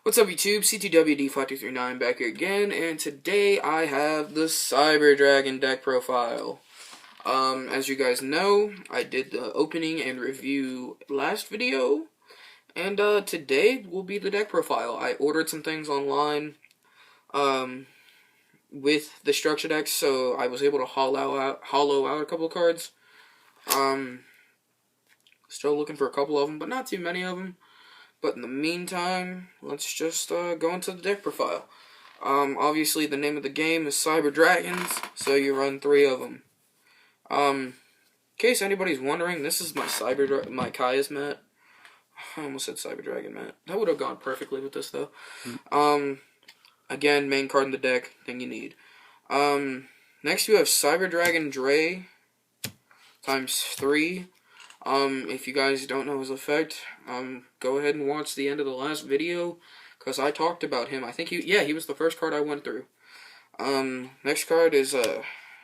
What's up YouTube, CTWD5239 back here again, and today I have the Cyber Dragon deck profile. As you guys know, I did the opening and review last video, and today will be the deck profile. I ordered some things online, with the structure deck, so I was able to hollow out a couple of cards. Still looking for a couple of them, but not too many of them. But in the meantime, let's just go into the deck profile. Obviously, the name of the game is Cyber Dragons, so you run 3 of them. In case anybody's wondering, this is my my Kaya's mat. I almost said Cyber Dragon mat. That would have gone perfectly with this, though. Again, main card in the deck, thing you need. Next you have Cyber Dragon Dre, times 3. If you guys don't know his effect, go ahead and watch the end of the last video, because I talked about him. I think he was the first card I went through. Next card is,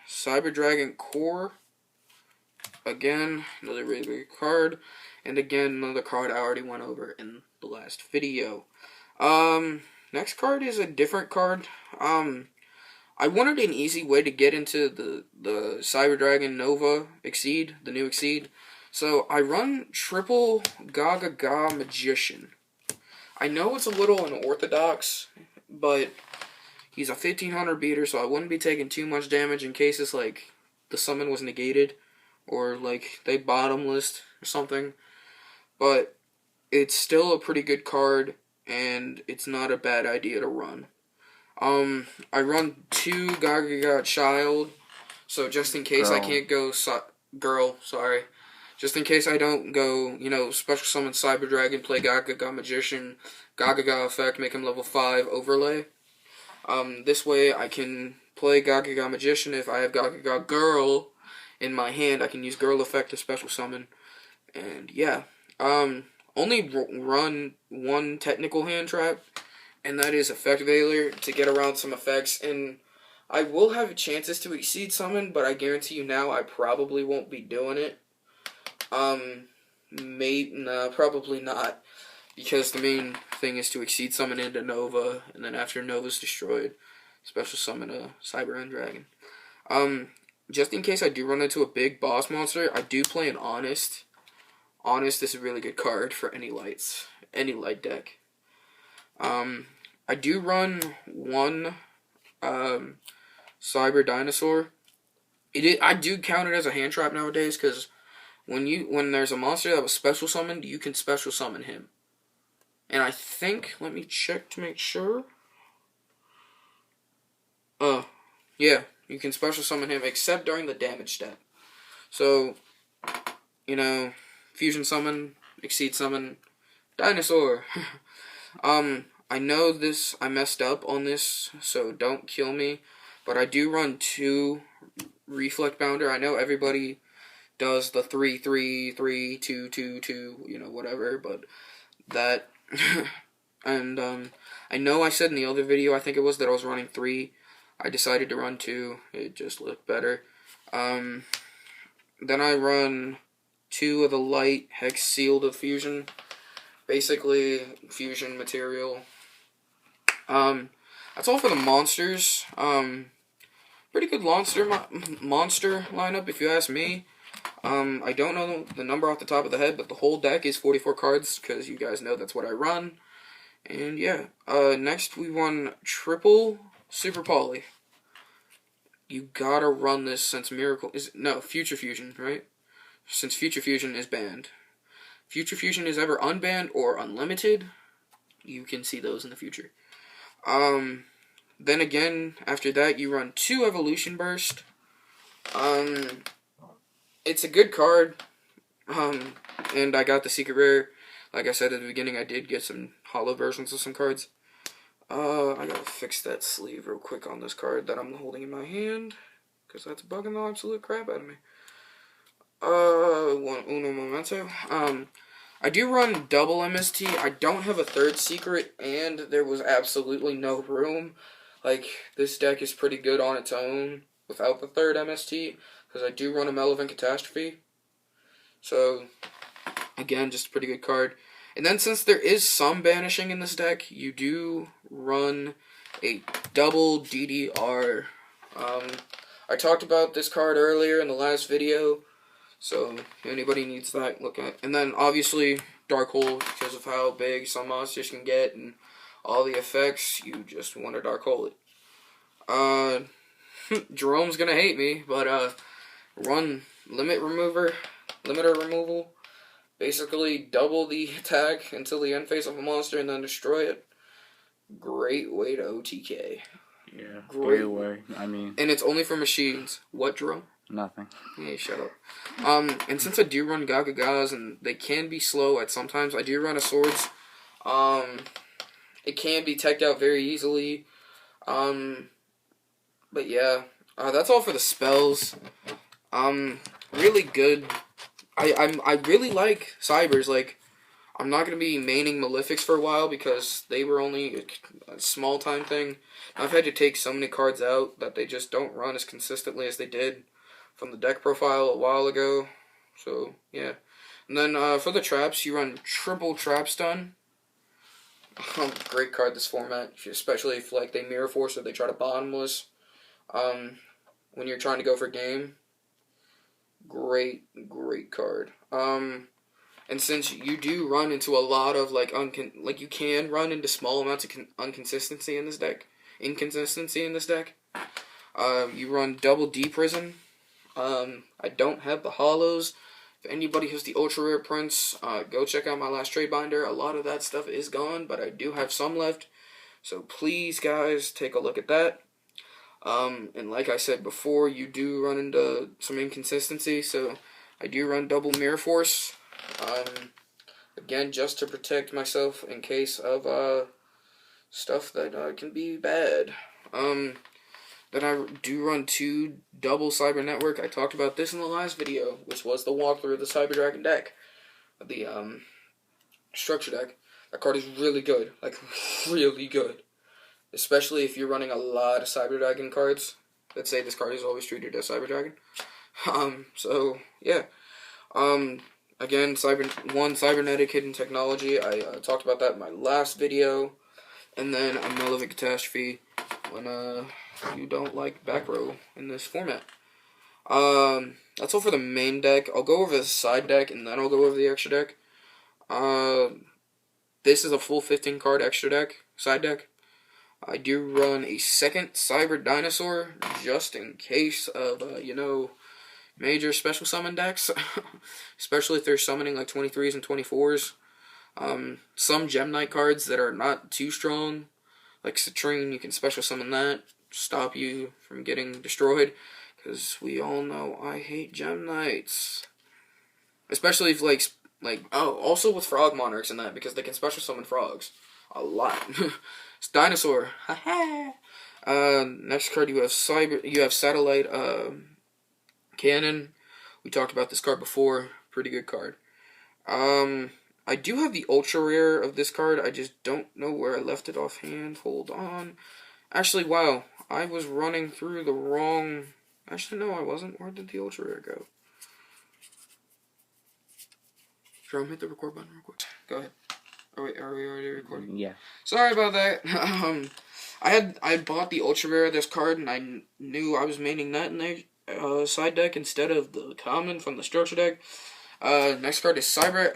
Cyber Dragon Core. Again, another really good card. And again, another card I already went over in the last video. Next card is a different card. I wanted an easy way to get into the Cyber Dragon Nova Exceed, the new Exceed. So, I run triple Gaga Magician. I know it's a little unorthodox, but he's a 1500 beater, so I wouldn't be taking too much damage in cases like the summon was negated, or like they bottomless or something. But it's still a pretty good card, and it's not a bad idea to run. I run 2 Gaga Child, so just in case I can't go Girl, sorry. Just in case I don't go, special summon Cyber Dragon, play Gaga Magician, Gaga effect, make him level 5, overlay. This way I can play Gaga Magician. If I have Gaga Girl in my hand, I can use Girl effect to special summon. And yeah, only run 1 technical hand trap, and that is Effect Veiler to get around some effects. And I will have chances to Exceed Summon, but I guarantee you now I probably won't be doing it. Probably not, because the main thing is to Exceed Summon into Nova, and then after Nova's destroyed, special summon a Cyber Dragon. Just in case I do run into a big boss monster, I do play an Honest. Honest is a really good card for any light deck. I do run 1, Cyber Dinosaur. I do count it as a hand trap nowadays, because when there's a monster that was special summoned, you can special summon him. And I think, let me check to make sure. Yeah, you can special summon him except during the damage step. So, fusion summon, exceed summon, dinosaur. I know I messed up on this, so don't kill me. But I do run 2 Reflect Bounder. I know everybody does the 3-3-3-2-2-2, whatever, but that, and, I know I said in the other video, I think it was, that I was running 3, I decided to run 2, it just looked better. Then I run 2 of the light Hex Sealed of Fusion, basically, fusion material. That's all for the monsters. Pretty good monster lineup, if you ask me. I don't know the number off the top of the head, but the whole deck is 44 cards, because you guys know that's what I run. And yeah, next we run triple Super Poly. You gotta run this since Future Fusion, right? Since Future Fusion is banned. Future Fusion is ever unbanned or unlimited. You can see those in the future. Then again, after that, you run 2 Evolution Burst. It's a good card, and I got the secret rare. Like I said at the beginning, I did get some hollow versions of some cards. I gotta fix that sleeve real quick on this card that I'm holding in my hand, because that's bugging the absolute crap out of me. Uno momento. I do run double MST. I don't have a 3rd secret, and there was absolutely no room. Like, this deck is pretty good on its own without the 3rd MST, because I do run a Malevolent Catastrophe. So, again, just a pretty good card. And then since there is some banishing in this deck, you do run a double DDR. I talked about this card earlier in the last video, so if anybody needs that, look at. And then obviously Dark Hole, because of how big some monsters can get and all the effects, you just want to Dark Hole it. Jerome's gonna hate me, but run limiter removal. Basically double the attack until the end phase of a monster and then destroy it. Great way to OTK. Yeah, great way. And it's only for machines. What, Jerome? Nothing. Hey, shut up. And since I do run Gagagas and they can be slow at sometimes, I do run a Swords. It can be teched out very easily. But yeah, that's all for the spells. Really good. I really like Cybers. Like, I'm not going to be maining Malefics for a while because they were only a small time thing. I've had to take so many cards out that they just don't run as consistently as they did from the deck profile a while ago. So, yeah. And then for the traps, you run triple Trap Stun. Great card this format, especially if like they Mirror Force or they try to Bottomless. When you're trying to go for game. Great card. And since you do run into a lot of like you can run into small amounts of inconsistency in this deck. You run double D Prison. I don't have the hollows. If anybody has the ultra rare prints, go check out my last trade binder. A lot of that stuff is gone, but I do have some left. So please, guys, take a look at that. And like I said before, you do run into some inconsistency, so I do run double Mirror Force. Again, just to protect myself in case of stuff that can be bad. Then I do run 2 double Cyber Network. I talked about this in the last video, which was the walkthrough of the Cyber Dragon deck. The structure deck. That card is really good. Like, really good. Especially if you're running a lot of Cyber Dragon cards. Let's say this card is always treated as Cyber Dragon. So, yeah. Again, Cybernetic Hidden Technology. I talked about that in my last video. And then a Malefic Catastrophe when you don't like back row in this format. That's all for the main deck. I'll go over the side deck and then I'll go over the extra deck. This is a full 15 card extra deck, side deck. I do run a second Cyber Dinosaur just in case of, major special summon decks. Especially if they're summoning like 23s and 24s. Some Gem Knight cards that are not too strong, like Citrine, you can special summon that, stop you from getting destroyed. Because we all know I hate Gem Knights. Especially if also with Frog Monarchs and that, because they can special summon frogs. A lot. It's Dinosaur. Next card you have Satellite Cannon. We talked about this card before. Pretty good card. I do have the ultra rare of this card. I just don't know where I left it offhand. Hold on. Actually, wow. I was running through the wrong... Actually, no, I wasn't. Where did the ultra rare go? Jerome, hit the record button real quick. Go ahead. Oh wait, are we already recording? Yeah. Sorry about that. I had bought the ultra rare of this card, and I knew I was maining that in the side deck instead of the common from the structure deck. Next card is Cyber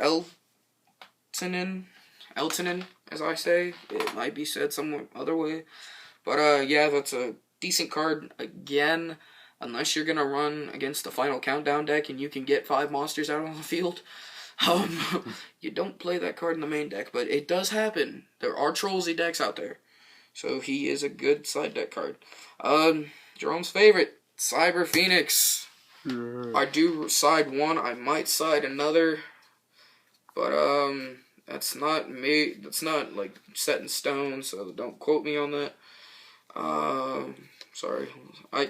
Eltinin, as I say. It might be said some other way. But yeah, that's a decent card. Again, unless you're gonna run against the Final Countdown deck and you can get 5 monsters out on the field, you don't play that card in the main deck. But it does happen. There are Trollsy decks out there. So he is a good side deck card. Jerome's favorite, Cyber Phoenix. I do side one. I might side another. But that's not me. That's not like set in stone. So don't quote me on that. Sorry.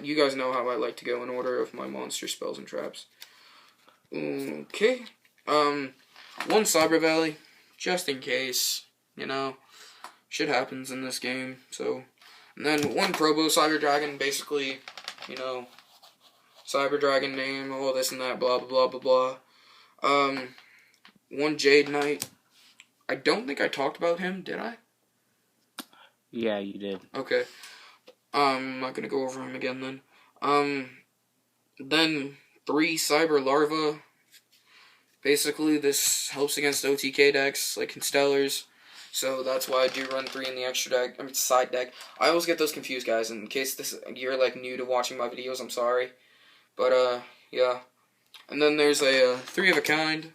You guys know how I like to go in order of my monster spells and traps. Okay. One Cyber Valley, just in case. Shit happens in this game. So, and then one Probo Cyber Dragon, basically, Cyber Dragon name, all this and that, blah blah blah blah blah. One Jade Knight. I don't think I talked about him, did I? Yeah, you did. Okay. I'm not gonna go over him again then. Then 3 Cyber Larva. Basically, this helps against OTK decks, like Constellars. So that's why I do run 3 in the extra deck, side deck. I always get those confused, guys. In case you're like new to watching my videos, I'm sorry. But, yeah. And then there's a 3 of a kind.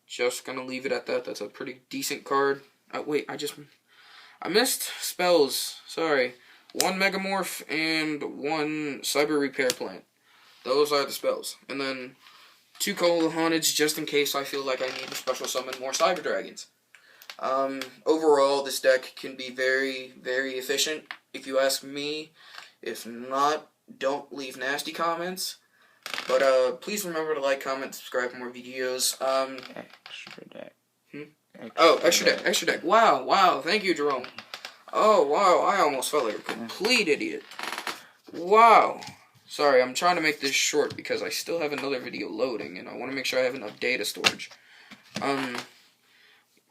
Just gonna leave it at that. That's a pretty decent card. Wait, I missed spells. Sorry. 1 Megamorph and 1 Cyber Repair Plant. Those are the spells. And then 2 Call of the Haunted, just in case I feel like I need to special summon more Cyber Dragons. Overall, this deck can be very, very efficient, if you ask me. If not, don't leave nasty comments. But, please remember to like, comment, subscribe for more videos. Extra deck. Extra deck. Wow. Thank you, Jerome. Oh, wow, I almost felt like a complete idiot. Wow. Sorry, I'm trying to make this short because I still have another video loading, and I want to make sure I have enough data storage.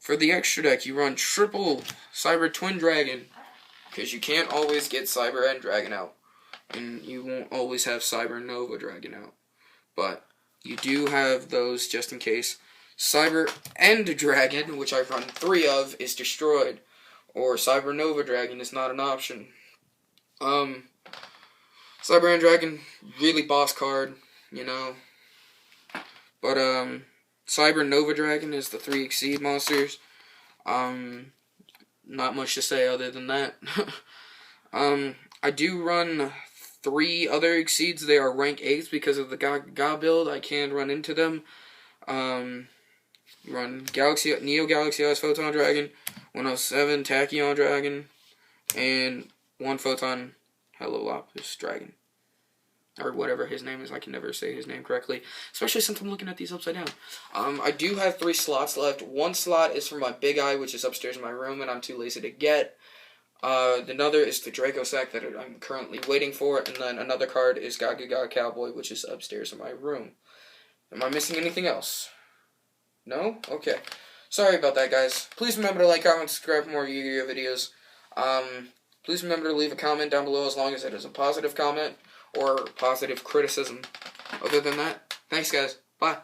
For the extra deck, you run triple Cyber Twin Dragon, because you can't always get Cyber End Dragon out, and you won't always have Cyber Nova Dragon out. But you do have those just in case. Cyber End Dragon, which I've run 3 of, is destroyed, or Cyber Nova Dragon is not an option. Cyber End Dragon, really boss card, you know. But, Cyber Nova Dragon is the 3 Exceed monsters. Not much to say other than that. I do run 3 other Exceeds. They are rank 8s because of the Ga build. I can run into them. Run Neo Galaxy Eyes Photon Dragon, 107 Tachyon Dragon, and 1 Photon Helolopus Dragon. Or whatever his name is. I can never say his name correctly. Especially since I'm looking at these upside down. I do have 3 slots left. 1 slot is for my Big Eye, which is upstairs in my room, and I'm too lazy to get. Another is the Draco Sack that I'm currently waiting for. And then another card is Gaga Cowboy, which is upstairs in my room. Am I missing anything else? No? Okay. Sorry about that, guys. Please remember to like, comment, subscribe for more Yu-Gi-Oh! Videos. Please remember to leave a comment down below as long as it is a positive comment or positive criticism. Other than that, thanks, guys. Bye.